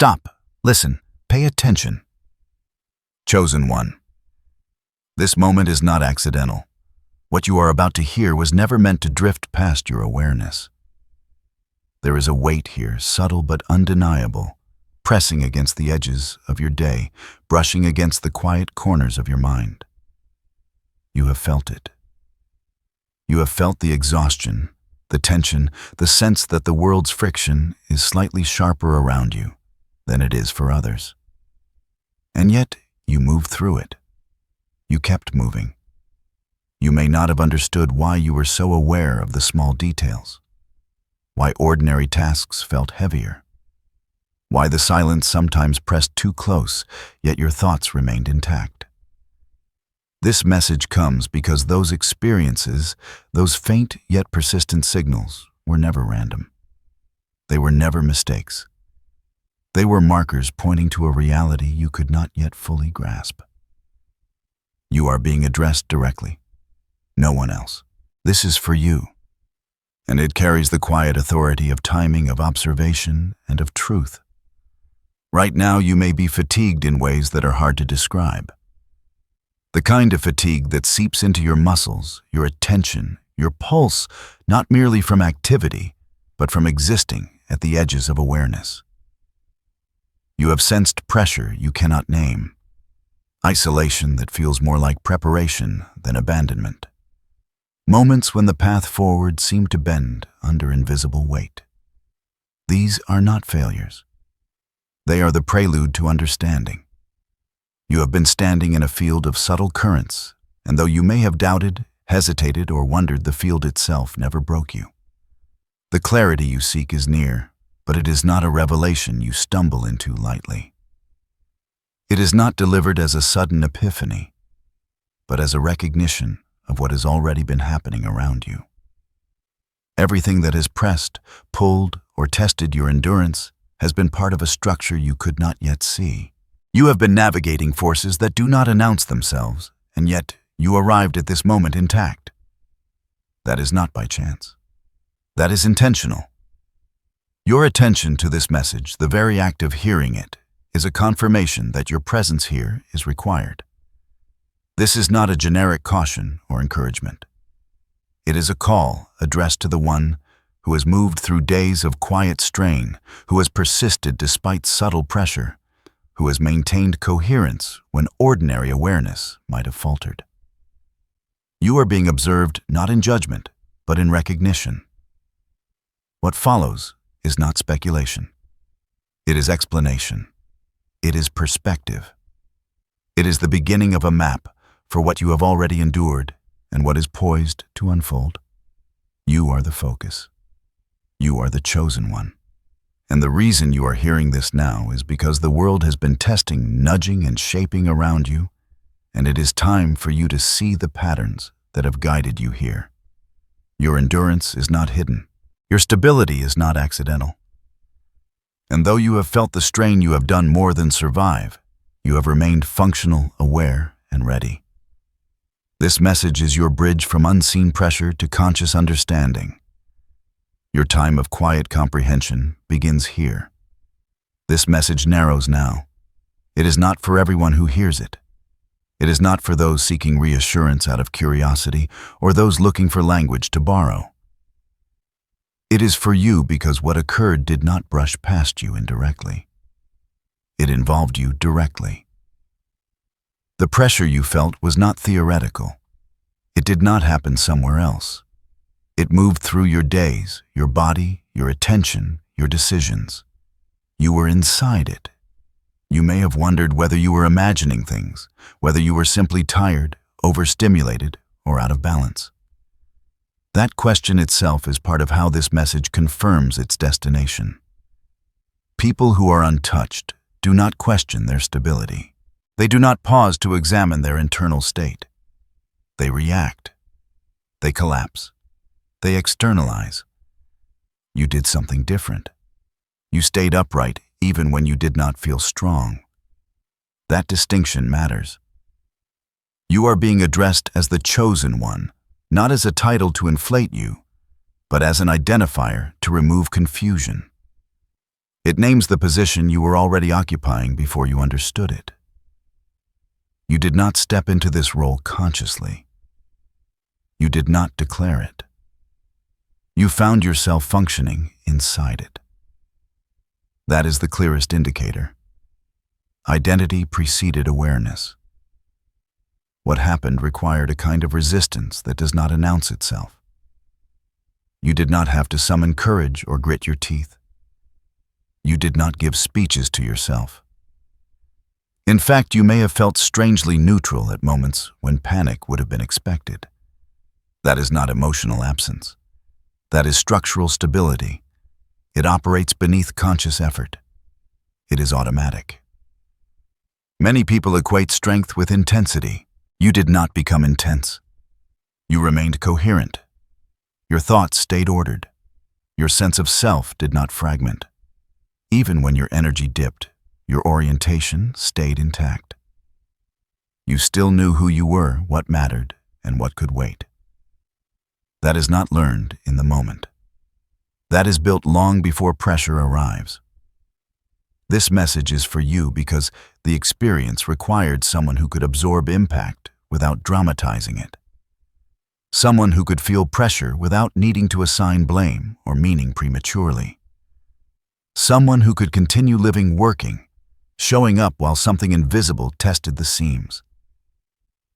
Stop. Listen. Pay attention. Chosen one. This moment is not accidental. What you are about to hear was never meant to drift past your awareness. There is a weight here, subtle but undeniable, pressing against the edges of your day, brushing against the quiet corners of your mind. You have felt it. You have felt the exhaustion, the tension, the sense that the world's friction is slightly sharper around you than it is for others. And yet, you moved through it. You kept moving. You may not have understood why you were so aware of the small details, why ordinary tasks felt heavier, why the silence sometimes pressed too close, yet your thoughts remained intact. This message comes because those experiences, those faint yet persistent signals, were never random. They were never mistakes. They were markers pointing to a reality you could not yet fully grasp. You are being addressed directly. No one else. This is for you. And it carries the quiet authority of timing, of observation, and of truth. Right now you may be fatigued in ways that are hard to describe. The kind of fatigue that seeps into your muscles, your attention, your pulse, not merely from activity, but from existing at the edges of awareness. You have sensed pressure you cannot name, isolation that feels more like preparation than abandonment, moments when the path forward seemed to bend under invisible weight. These are not failures. They are the prelude to understanding. You have been standing in a field of subtle currents, and though you may have doubted, hesitated, or wondered, the field itself never broke you. The clarity you seek is near, but it is not a revelation you stumble into lightly. It is not delivered as a sudden epiphany, but as a recognition of what has already been happening around you. Everything that has pressed, pulled, or tested your endurance has been part of a structure you could not yet see. You have been navigating forces that do not announce themselves, and yet you arrived at this moment intact. That is not by chance. That is intentional. Your attention to this message, the very act of hearing it, is a confirmation that your presence here is required. This is not a generic caution or encouragement. It is a call addressed to the one who has moved through days of quiet strain, who has persisted despite subtle pressure, who has maintained coherence when ordinary awareness might have faltered. You are being observed not in judgment, but in recognition. What follows is not speculation. It is explanation. It is perspective. It is the beginning of a map for what you have already endured and what is poised to unfold. You are the focus. You are the chosen one. And the reason you are hearing this now is because the world has been testing, nudging, and shaping around you, and it is time for you to see the patterns that have guided you here. Your endurance is not hidden. Your stability is not accidental. And though you have felt the strain, you have done more than survive. You have remained functional, aware, and ready. This message is your bridge from unseen pressure to conscious understanding. Your time of quiet comprehension begins here. This message narrows now. It is not for everyone who hears it. It is not for those seeking reassurance out of curiosity or those looking for language to borrow. It is for you because what occurred did not brush past you indirectly. It involved you directly. The pressure you felt was not theoretical. It did not happen somewhere else. It moved through your days, your body, your attention, your decisions. You were inside it. You may have wondered whether you were imagining things, whether you were simply tired, overstimulated, or out of balance. That question itself is part of how this message confirms its destination. People who are untouched do not question their stability. They do not pause to examine their internal state. They react. They collapse. They externalize. You did something different. You stayed upright even when you did not feel strong. That distinction matters. You are being addressed as the chosen one, not as a title to inflate you, but as an identifier to remove confusion. It names the position you were already occupying before you understood it. You did not step into this role consciously. You did not declare it. You found yourself functioning inside it. That is the clearest indicator. Identity preceded awareness. What happened required a kind of resistance that does not announce itself. You did not have to summon courage or grit your teeth. You did not give speeches to yourself. In fact, you may have felt strangely neutral at moments when panic would have been expected. That is not emotional absence. That is structural stability. It operates beneath conscious effort. It is automatic. Many people equate strength with intensity. You did not become intense. You remained coherent. Your thoughts stayed ordered. Your sense of self did not fragment. Even when your energy dipped, your orientation stayed intact. You still knew who you were, what mattered, and what could wait. That is not learned in the moment. That is built long before pressure arrives. This message is for you because the experience required someone who could absorb impact without dramatizing it. Someone who could feel pressure without needing to assign blame or meaning prematurely. Someone who could continue living working, showing up while something invisible tested the seams.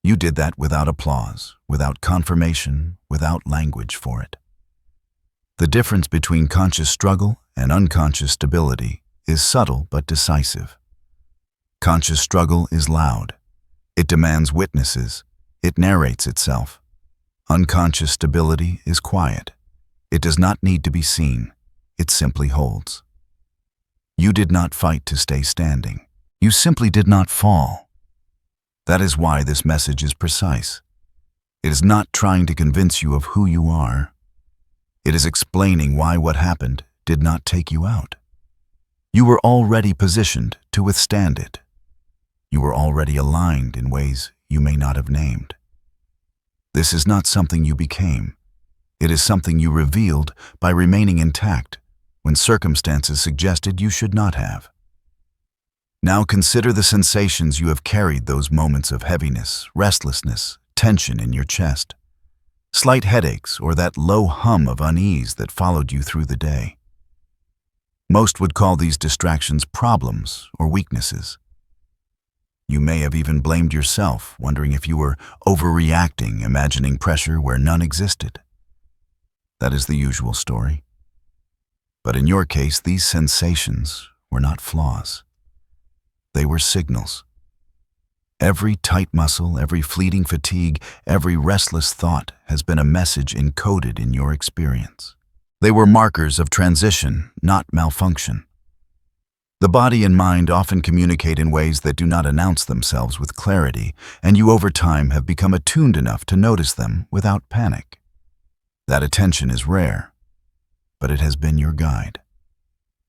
You did that without applause, without confirmation, without language for it. The difference between conscious struggle and unconscious stability is subtle but decisive. Conscious struggle is loud. It demands witnesses. It narrates itself. Unconscious stability is quiet. It does not need to be seen. It simply holds. You did not fight to stay standing. You simply did not fall. That is why this message is precise. It is not trying to convince you of who you are. It is explaining why what happened did not take you out. You were already positioned to withstand it. You were already aligned in ways you may not have named. This is not something you became. It is something you revealed by remaining intact when circumstances suggested you should not have. Now consider the sensations you have carried, those moments of heaviness, restlessness, tension in your chest, slight headaches, or that low hum of unease that followed you through the day. Most would call these distractions problems or weaknesses. You may have even blamed yourself, wondering if you were overreacting, imagining pressure where none existed. That is the usual story. But in your case, these sensations were not flaws. They were signals. Every tight muscle, every fleeting fatigue, every restless thought has been a message encoded in your experience. They were markers of transition, not malfunction. The body and mind often communicate in ways that do not announce themselves with clarity, and you over time have become attuned enough to notice them without panic. That attention is rare, but it has been your guide.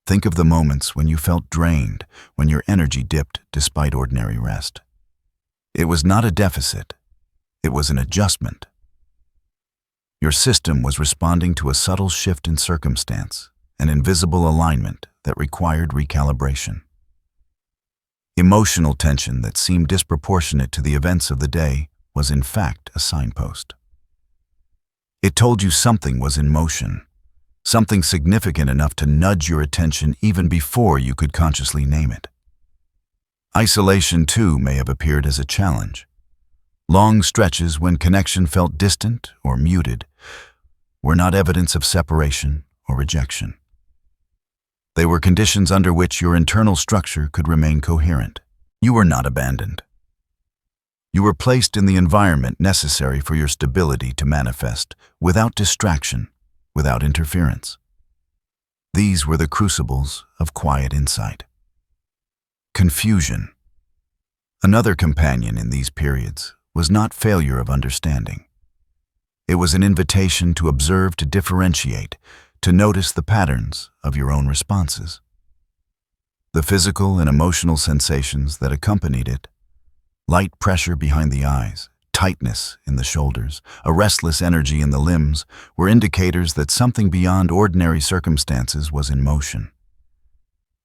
Think of the moments when you felt drained, when your energy dipped despite ordinary rest. It was not a deficit, it was an adjustment. Your system was responding to a subtle shift in circumstance, an invisible alignment that required recalibration. Emotional tension that seemed disproportionate to the events of the day was in fact a signpost. It told you something was in motion, something significant enough to nudge your attention even before you could consciously name it. Isolation, too, may have appeared as a challenge. Long stretches when connection felt distant or muted were not evidence of separation or rejection. They were conditions under which your internal structure could remain coherent. You were not abandoned. You were placed in the environment necessary for your stability to manifest, without distraction, without interference. These were the crucibles of quiet insight. Confusion. Another companion in these periods was not failure of understanding. It was an invitation to observe, to differentiate, to notice the patterns of your own responses. The physical and emotional sensations that accompanied it, light pressure behind the eyes, tightness in the shoulders, a restless energy in the limbs, were indicators that something beyond ordinary circumstances was in motion.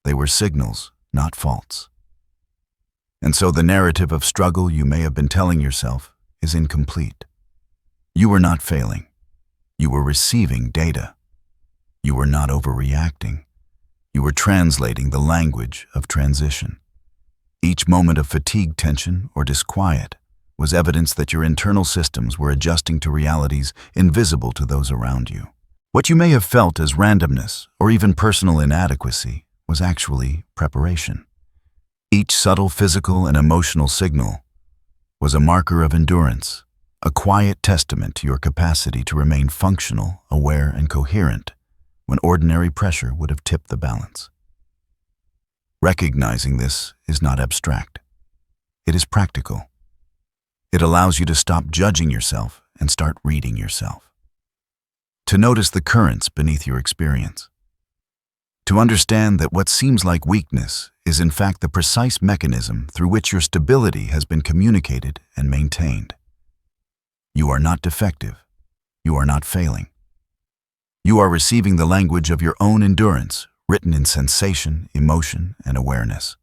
They were signals, not faults. And so the narrative of struggle you may have been telling yourself is incomplete. You were not failing. You were receiving data. You were not overreacting. You were translating the language of transition. Each moment of fatigue, tension, or disquiet was evidence that your internal systems were adjusting to realities invisible to those around you. What you may have felt as randomness or even personal inadequacy was actually preparation. Each subtle physical and emotional signal was a marker of endurance, a quiet testament to your capacity to remain functional, aware, and coherent when ordinary pressure would have tipped the balance. Recognizing this is not abstract. It is practical. It allows you to stop judging yourself and start reading yourself. To notice the currents beneath your experience. To understand that what seems like weakness is in fact the precise mechanism through which your stability has been communicated and maintained. You are not defective. You are not failing. You are receiving the language of your own endurance, written in sensation, emotion, and awareness.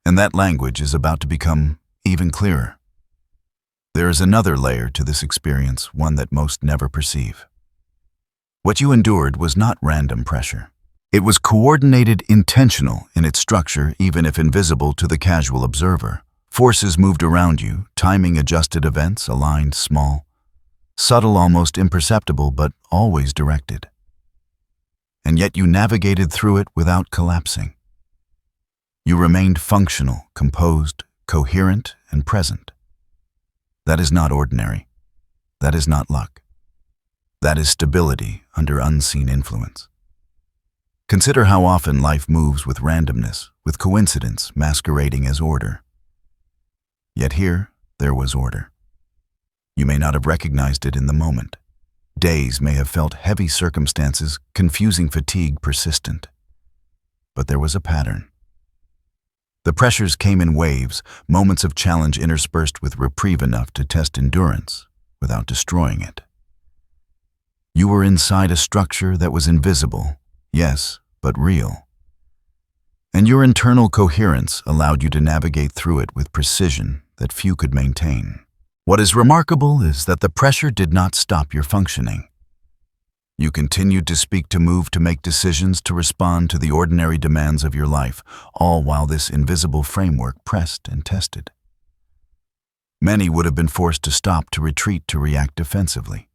And that language is about to become even clearer. There is another layer to this experience, one that most never perceive. What you endured was not random pressure. It was coordinated, intentional in its structure, even if invisible to the casual observer. Forces moved around you, timing adjusted events, aligned, small, subtle, almost imperceptible, but always directed. And yet you navigated through it without collapsing. You remained functional, composed, coherent, and present. That is not ordinary. That is not luck. That is stability under unseen influence. Consider how often life moves with randomness, with coincidence masquerading as order. Yet here, there was order. You may not have recognized it in the moment. Days may have felt heavy, circumstances, confusing, fatigue persistent. But there was a pattern. The pressures came in waves, moments of challenge interspersed with reprieve enough to test endurance without destroying it. You were inside a structure that was invisible, yes, but real. And your internal coherence allowed you to navigate through it with precision that few could maintain. What is remarkable is that the pressure did not stop your functioning. You continued to speak, to move, to make decisions, to respond to the ordinary demands of your life, all while this invisible framework pressed and tested. Many would have been forced to stop, to retreat, to react defensively.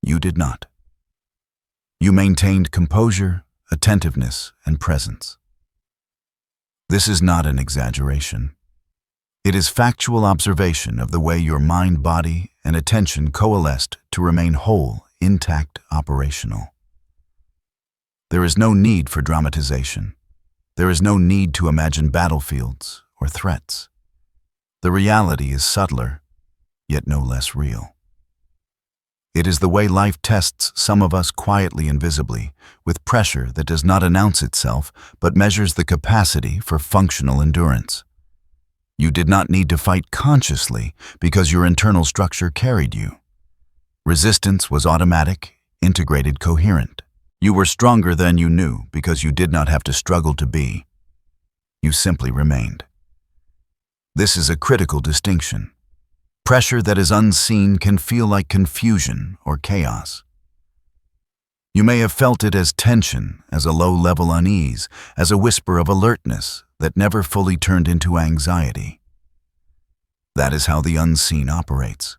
You did not. You maintained composure, attentiveness, and presence. This is not an exaggeration. It is factual observation of the way your mind, body, and attention coalesced to remain whole, intact, operational. There is no need for dramatization. There is no need to imagine battlefields or threats. The reality is subtler, yet no less real. It is the way life tests some of us quietly and visibly, with pressure that does not announce itself but measures the capacity for functional endurance. You did not need to fight consciously because your internal structure carried you. Resistance was automatic, integrated, coherent. You were stronger than you knew because you did not have to struggle to be. You simply remained. This is a critical distinction. Pressure that is unseen can feel like confusion or chaos. You may have felt it as tension, as a low-level unease, as a whisper of alertness that never fully turned into anxiety. That is how the unseen operates.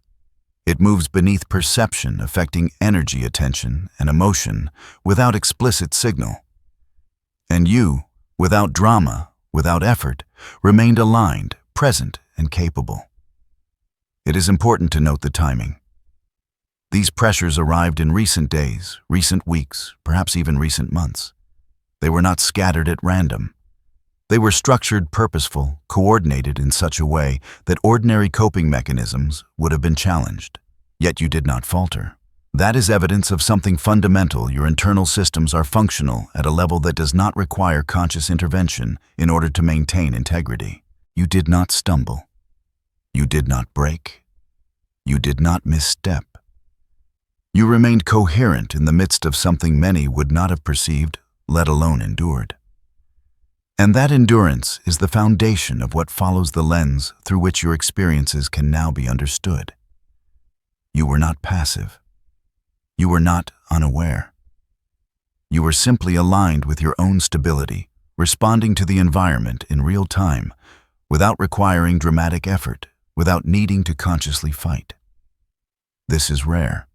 It moves beneath perception, affecting energy, attention, and emotion without explicit signal. And you, without drama, without effort, remained aligned, present, and capable. It is important to note the timing. These pressures arrived in recent days, recent weeks, perhaps even recent months. They were not scattered at random. They were structured, purposeful, coordinated in such a way that ordinary coping mechanisms would have been challenged. Yet you did not falter. That is evidence of something fundamental. Your internal systems are functional at a level that does not require conscious intervention in order to maintain integrity. You did not stumble. You did not break. You did not misstep. You remained coherent in the midst of something many would not have perceived let alone endured. And that endurance is the foundation of what follows the lens through which your experiences can now be understood. You were not passive. You were not unaware. You were simply aligned with your own stability, responding to the environment in real time, without requiring dramatic effort, without needing to consciously fight. This is rare.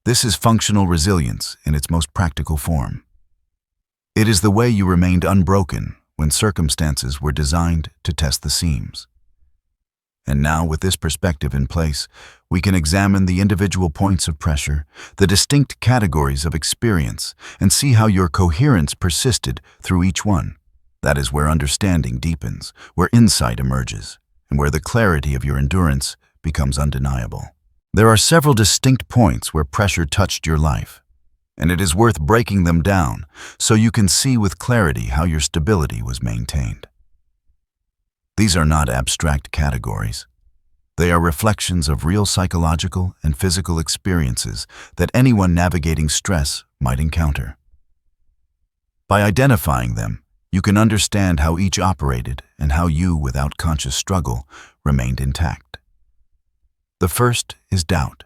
This is functional resilience in its most practical form. It is the way you remained unbroken when circumstances were designed to test the seams. And now, with this perspective in place, we can examine the individual points of pressure, the distinct categories of experience, and see how your coherence persisted through each one. That is where understanding deepens, where insight emerges, and where the clarity of your endurance becomes undeniable. There are several distinct points where pressure touched your life, and it is worth breaking them down so you can see with clarity how your stability was maintained. These are not abstract categories. They are reflections of real psychological and physical experiences that anyone navigating stress might encounter. By identifying them, you can understand how each operated and how you, without conscious struggle, remained intact. The first is doubt.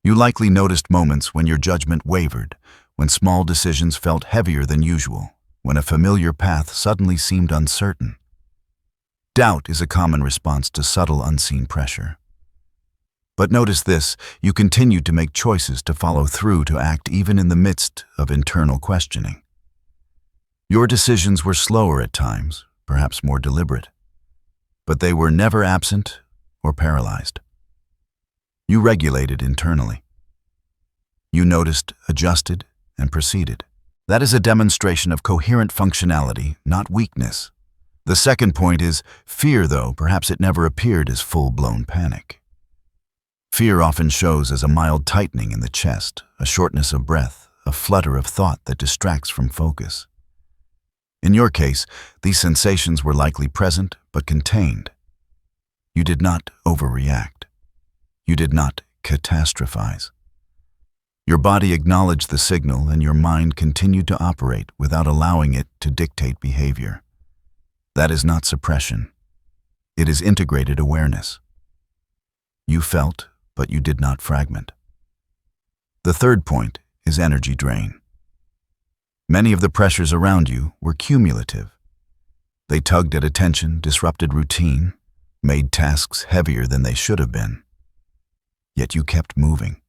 You likely noticed moments when your judgment wavered, when small decisions felt heavier than usual, when a familiar path suddenly seemed uncertain. Doubt is a common response to subtle, unseen pressure. But notice this: you continued to make choices, to follow through, to act even in the midst of internal questioning. Your decisions were slower at times, perhaps more deliberate, but they were never absent or paralyzed. You regulated internally. You noticed, adjusted, and proceeded. That is a demonstration of coherent functionality, not weakness. The second point is fear, though perhaps it never appeared as full-blown panic. Fear often shows as a mild tightening in the chest, a shortness of breath, a flutter of thought that distracts from focus. In your case, these sensations were likely present but contained. You did not overreact. You did not catastrophize. Your body acknowledged the signal, and your mind continued to operate without allowing it to dictate behavior. That is not suppression. It is integrated awareness. You felt, but you did not fragment. The third point is energy drain. Many of the pressures around you were cumulative. They tugged at attention, disrupted routine, made tasks heavier than they should have been. Yet you kept moving.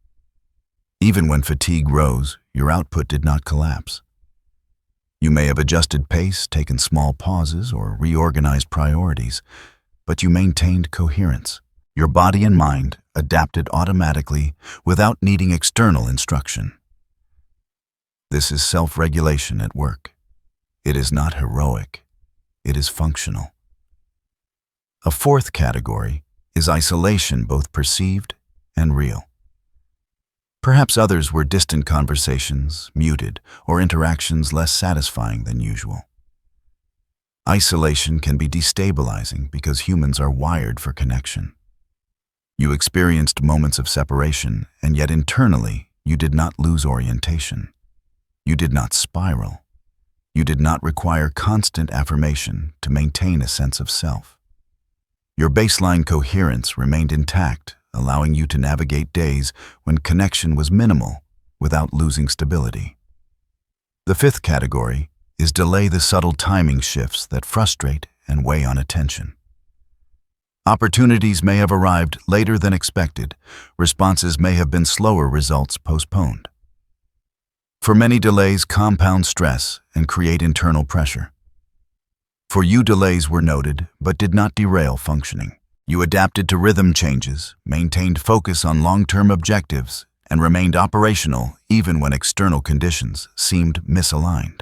Even when fatigue rose, your output did not collapse. You may have adjusted pace, taken small pauses, or reorganized priorities, but you maintained coherence. Your body and mind adapted automatically without needing external instruction. This is self-regulation at work. It is not heroic. It is functional. A fourth category is isolation, both perceived and real. Perhaps others were distant conversations, muted, or interactions less satisfying than usual. Isolation can be destabilizing because humans are wired for connection. You experienced moments of separation, and yet internally you did not lose orientation. You did not spiral. You did not require constant affirmation to maintain a sense of self. Your baseline coherence remained intact, allowing you to navigate days when connection was minimal without losing stability. The fifth category is delay, the subtle timing shifts that frustrate and weigh on attention. Opportunities may have arrived later than expected. Responses may have been slower, results postponed. For many, delays compound stress and create internal pressure. For you, delays were noted but did not derail functioning. You adapted to rhythm changes, maintained focus on long-term objectives, and remained operational even when external conditions seemed misaligned.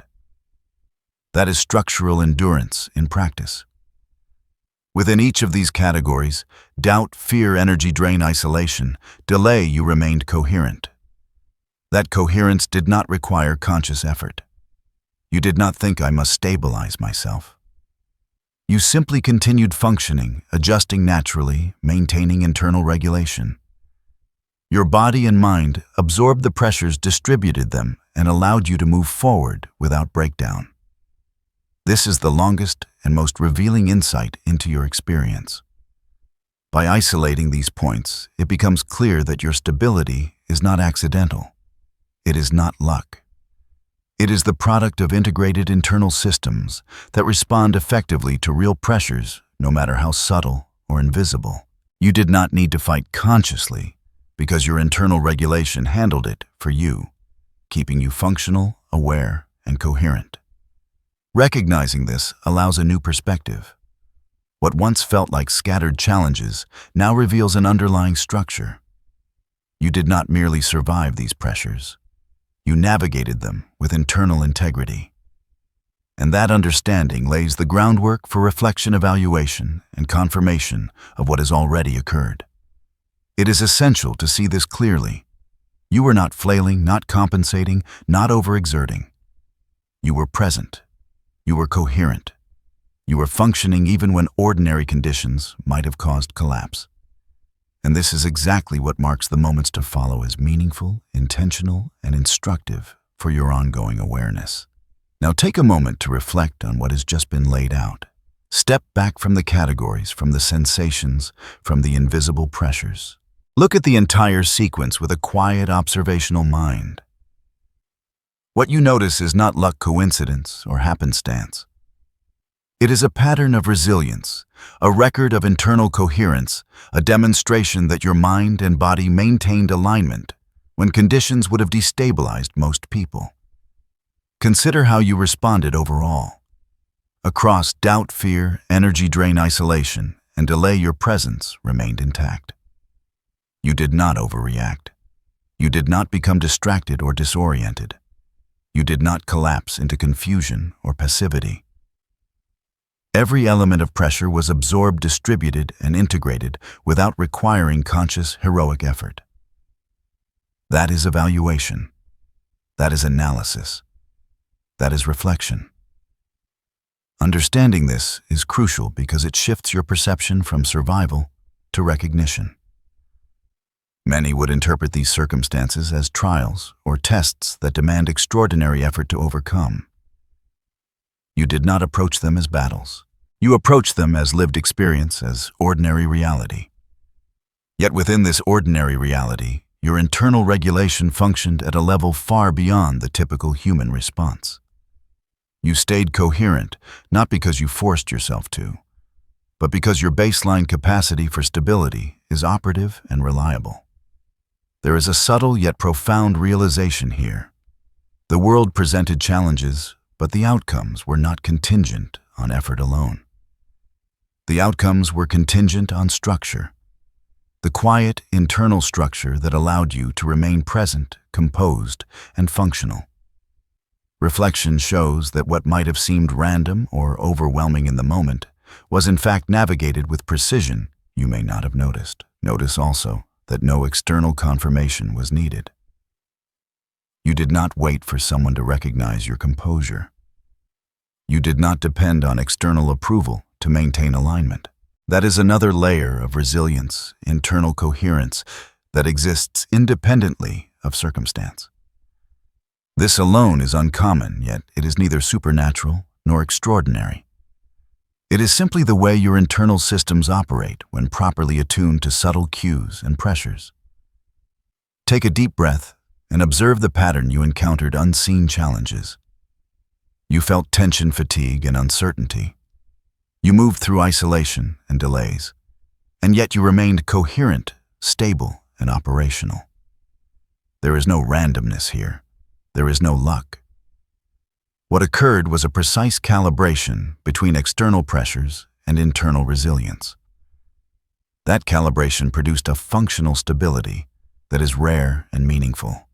That is structural endurance in practice. Within each of these categories, doubt, fear, energy drain, isolation, delay, you remained coherent. That coherence did not require conscious effort. You did not think, I must stabilize myself. You simply continued functioning, adjusting naturally, maintaining internal regulation. Your body and mind absorbed the pressures, distributed them, and allowed you to move forward without breakdown. This is the longest and most revealing insight into your experience. By isolating these points, it becomes clear that your stability is not accidental. It is not luck. It is the product of integrated internal systems that respond effectively to real pressures, no matter how subtle or invisible. You did not need to fight consciously because your internal regulation handled it for you, keeping you functional, aware, and coherent. Recognizing this allows a new perspective. What once felt like scattered challenges now reveals an underlying structure. You did not merely survive these pressures. You navigated them with internal integrity. And that understanding lays the groundwork for reflection, evaluation, and confirmation of what has already occurred. It is essential to see this clearly. You were not flailing, not compensating, not overexerting. You were present. You were coherent. You were functioning even when ordinary conditions might have caused collapse. And this is exactly what marks the moments to follow as meaningful, intentional, and instructive for your ongoing awareness. Now take a moment to reflect on what has just been laid out. Step back from the categories, from the sensations, from the invisible pressures. Look at the entire sequence with a quiet, observational mind. What you notice is not luck, coincidence, or happenstance. It is a pattern of resilience, a record of internal coherence, a demonstration that your mind and body maintained alignment when conditions would have destabilized most people. Consider how you responded overall. Across doubt, fear, energy drain, isolation, and delay, your presence remained intact. You did not overreact. You did not become distracted or disoriented. You did not collapse into confusion or passivity. Every element of pressure was absorbed, distributed, and integrated without requiring conscious, heroic effort. That is evaluation. That is analysis. That is reflection. Understanding this is crucial because it shifts your perception from survival to recognition. Many would interpret these circumstances as trials or tests that demand extraordinary effort to overcome. You did not approach them as battles. You approached them as lived experience, as ordinary reality. Yet within this ordinary reality, your internal regulation functioned at a level far beyond the typical human response. You stayed coherent, not because you forced yourself to, but because your baseline capacity for stability is operative and reliable. There is a subtle yet profound realization here. The world presented challenges, but the outcomes were not contingent on effort alone. The outcomes were contingent on structure, the quiet internal structure that allowed you to remain present, composed, and functional. Reflection shows that what might have seemed random or overwhelming in the moment was in fact navigated with precision you may not have noticed. Notice also that no external confirmation was needed. You did not wait for someone to recognize your composure. You did not depend on external approval to maintain alignment. That is another layer of resilience, internal coherence, that exists independently of circumstance. This alone is uncommon, yet it is neither supernatural nor extraordinary. It is simply the way your internal systems operate when properly attuned to subtle cues and pressures. Take a deep breath and observe the pattern you encountered unseen challenges. You felt tension, fatigue, and uncertainty. You moved through isolation and delays, and yet you remained coherent, stable, and operational. There is no randomness here. There is no luck. What occurred was a precise calibration between external pressures and internal resilience. That calibration produced a functional stability that is rare and meaningful.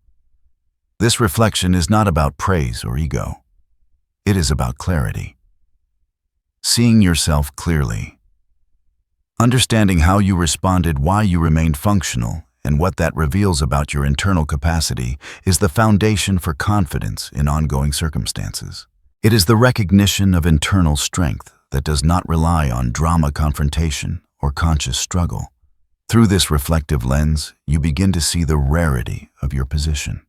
This reflection is not about praise or ego. It is about clarity. Seeing yourself clearly. Understanding how you responded, why you remained functional, and what that reveals about your internal capacity is the foundation for confidence in ongoing circumstances. It is the recognition of internal strength that does not rely on drama, confrontation, or conscious struggle. Through this reflective lens, you begin to see the rarity of your position.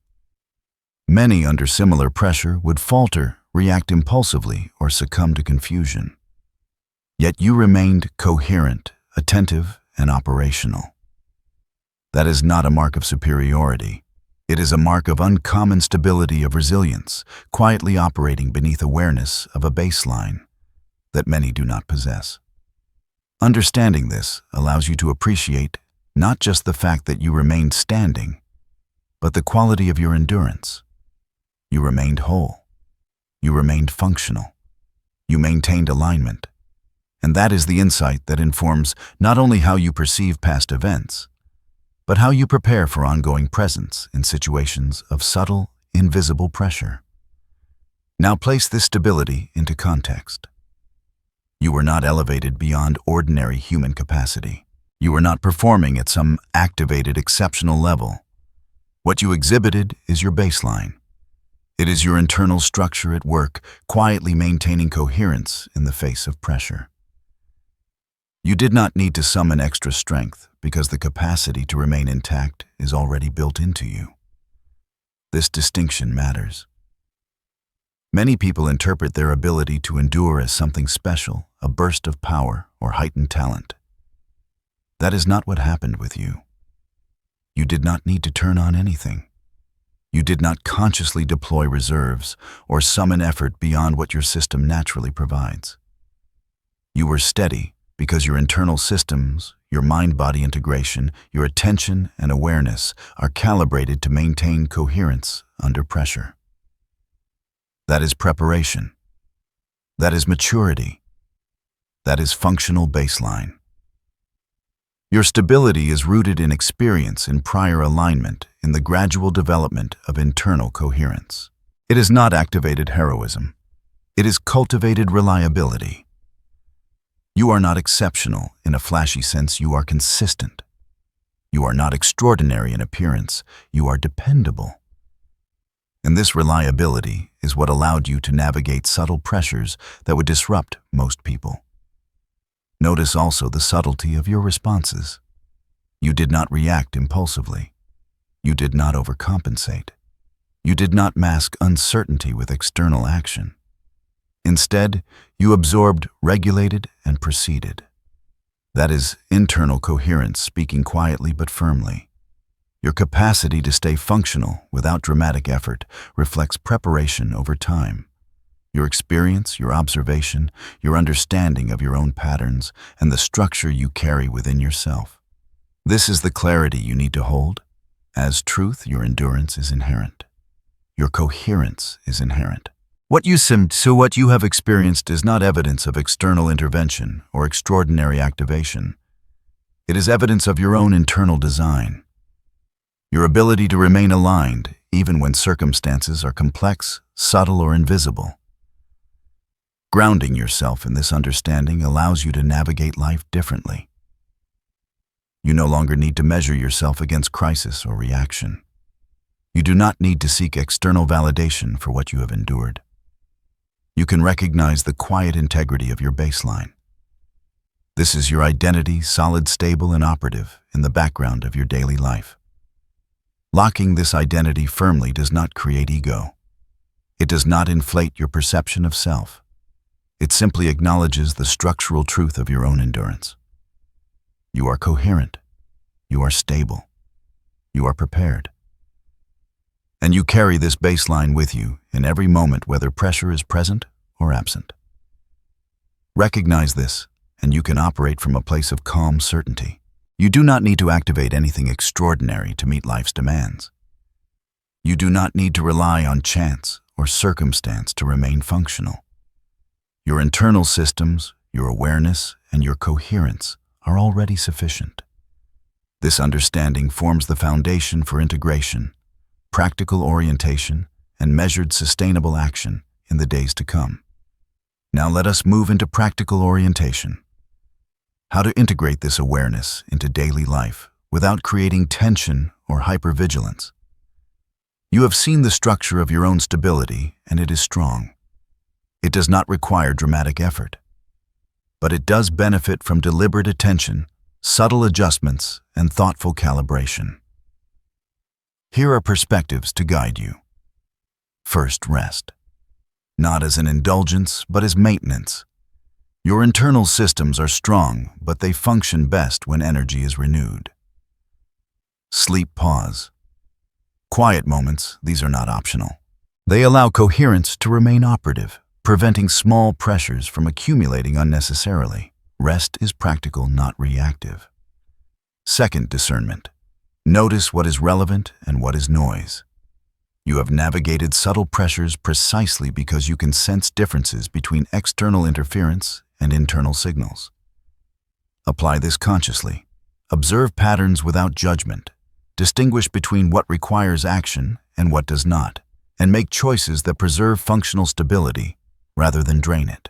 Many under similar pressure would falter, react impulsively, or succumb to confusion. Yet you remained coherent, attentive, and operational. That is not a mark of superiority. It is a mark of uncommon stability of resilience, quietly operating beneath awareness of a baseline that many do not possess. Understanding this allows you to appreciate not just the fact that you remained standing, but the quality of your endurance. You remained whole. You remained functional. You maintained alignment. And that is the insight that informs not only how you perceive past events, but how you prepare for ongoing presence in situations of subtle, invisible pressure. Now place this stability into context. You were not elevated beyond ordinary human capacity. You were not performing at some activated, exceptional level. What you exhibited is your baseline. It is your internal structure at work, quietly maintaining coherence in the face of pressure. You did not need to summon extra strength because the capacity to remain intact is already built into you. This distinction matters. Many people interpret their ability to endure as something special, a burst of power or heightened talent. That is not what happened with you. You did not need to turn on anything. You did not consciously deploy reserves or summon effort beyond what your system naturally provides. You were steady because your internal systems, your mind-body integration, your attention and awareness are calibrated to maintain coherence under pressure. That is preparation. That is maturity. That is functional baseline. Your stability is rooted in experience in prior alignment, in the gradual development of internal coherence. It is not activated heroism. It is cultivated reliability. You are not exceptional in a flashy sense, you are consistent. You are not extraordinary in appearance, you are dependable. And this reliability is what allowed you to navigate subtle pressures that would disrupt most people. Notice also the subtlety of your responses. You did not react impulsively. You did not overcompensate. You did not mask uncertainty with external action. Instead, you absorbed, regulated, and proceeded. That is internal coherence speaking quietly but firmly. Your capacity to stay functional without dramatic effort reflects preparation over time. Your experience, your observation, your understanding of your own patterns, and the structure you carry within yourself. This is the clarity you need to hold. As truth, your endurance is inherent. Your coherence is inherent. What you have experienced is not evidence of external intervention or extraordinary activation. It is evidence of your own internal design. Your ability to remain aligned, even when circumstances are complex, subtle, or invisible. Grounding yourself in this understanding allows you to navigate life differently. You no longer need to measure yourself against crisis or reaction. You do not need to seek external validation for what you have endured. You can recognize the quiet integrity of your baseline. This is your identity, solid, stable, and operative in the background of your daily life. Locking this identity firmly does not create ego. It does not inflate your perception of self. It simply acknowledges the structural truth of your own endurance. You are coherent. You are stable. You are prepared. And you carry this baseline with you in every moment, whether pressure is present or absent. Recognize this, and you can operate from a place of calm certainty. You do not need to activate anything extraordinary to meet life's demands. You do not need to rely on chance or circumstance to remain functional. Your internal systems, your awareness, and your coherence are already sufficient. This understanding forms the foundation for integration, practical orientation, and measured sustainable action in the days to come. Now let us move into practical orientation. How to integrate this awareness into daily life without creating tension or hypervigilance. You have seen the structure of your own stability, and it is strong. It does not require dramatic effort, but it does benefit from deliberate attention, subtle adjustments, and thoughtful calibration. Here are perspectives to guide you. First, rest. Not as an indulgence, but as maintenance. Your internal systems are strong, but they function best when energy is renewed. Sleep pause. Quiet moments, these are not optional. They allow coherence to remain operative, preventing small pressures from accumulating unnecessarily. Rest is practical, not reactive. Second, discernment. Notice what is relevant and what is noise. You have navigated subtle pressures precisely because you can sense differences between external interference and internal signals. Apply this consciously. Observe patterns without judgment. Distinguish between what requires action and what does not, and make choices that preserve functional stability rather than drain it.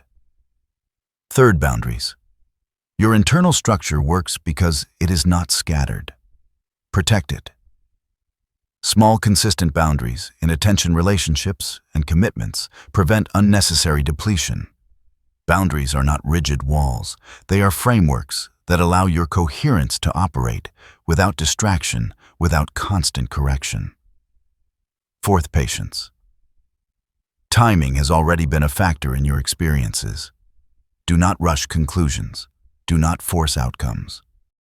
Third, boundaries. Your internal structure works because it is not scattered. Protect it. Small, consistent boundaries in attention relationships and commitments prevent unnecessary depletion. Boundaries are not rigid walls. They are frameworks that allow your coherence to operate without distraction, without constant correction. Fourth, patience. Timing has already been a factor in your experiences. Do not rush conclusions. Do not force outcomes.